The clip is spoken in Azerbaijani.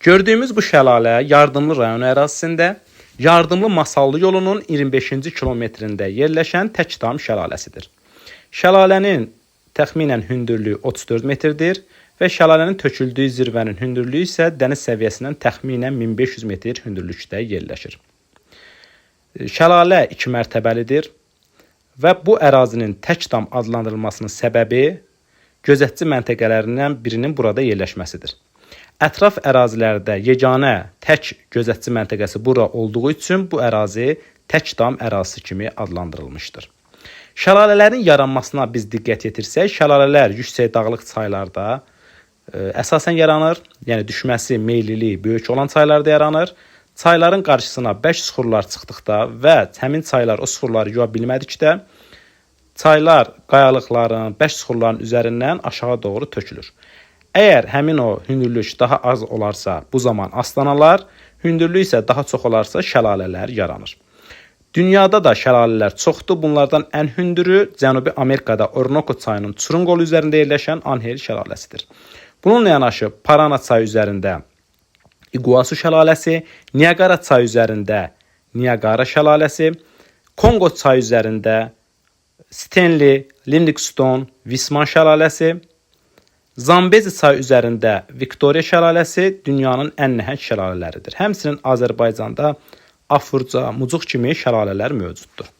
Gördüyümüz bu şəlalə Yardımlı rayonu ərazisində, Yardımlı Masallı yolunun 25-ci kilometrində yerləşən Təkdam şəlaləsidir. Şəlalənin təxminən hündürlüyü 34 metrdir və şəlalənin töküldüyü zirvənin hündürlüyü isə dəniz səviyyəsindən təxminən 1500 metr hündürlükdə yerləşir. Şəlalə 2 mərtəbəlidir və bu ərazinin Təkdam adlandırılmasının səbəbi gözətçi məntəqələrindən birinin burada yerləşməsidir. Ətraf ərazilərdə yeganə tək gözətçi məntəqəsi bura olduğu üçün bu ərazi Təkdam ərazisi kimi adlandırılmışdır. Şəlalələrin yaranmasına biz diqqət yetirsək, şəlalələr yüksək dağlıq çaylarda əsasən yaranır, yəni düşməsi meyliliyi böyük olan çaylarda yaranır. Çayların qarşısına bərk süxurlar çıxdıqda və həmin çaylar o süxurları yuya bilmədikdə, çaylar qayalıqların, bərk süxurların üzərindən aşağı doğru tökülür. Əgər həmin o hündürlük daha az olarsa, bu zaman astanalar, hündürlük isə daha çox olarsa şəlalələr yaranır. Dünyada da şəlalələr çoxdur. Bunlardan ən hündürü Cənubi Amerikada Orinoco çayının Çurun qolu üzərində yerləşən Anhel şəlaləsidir. Bununla yanaşı Parana çayı üzərində İguasu şəlaləsi, Niagara çayı üzərində Niagara şəlaləsi, Kongo çayı üzərində Stanley, Livingstone, Visman şəlaləsi, Zambezi çayı üzərində Viktoriya şəlaləsi dünyanın ən nəhəng şəlalələridir. Həmçinin Azərbaycanda Afurca, Mucuq kimi şəlalələr mövcuddur.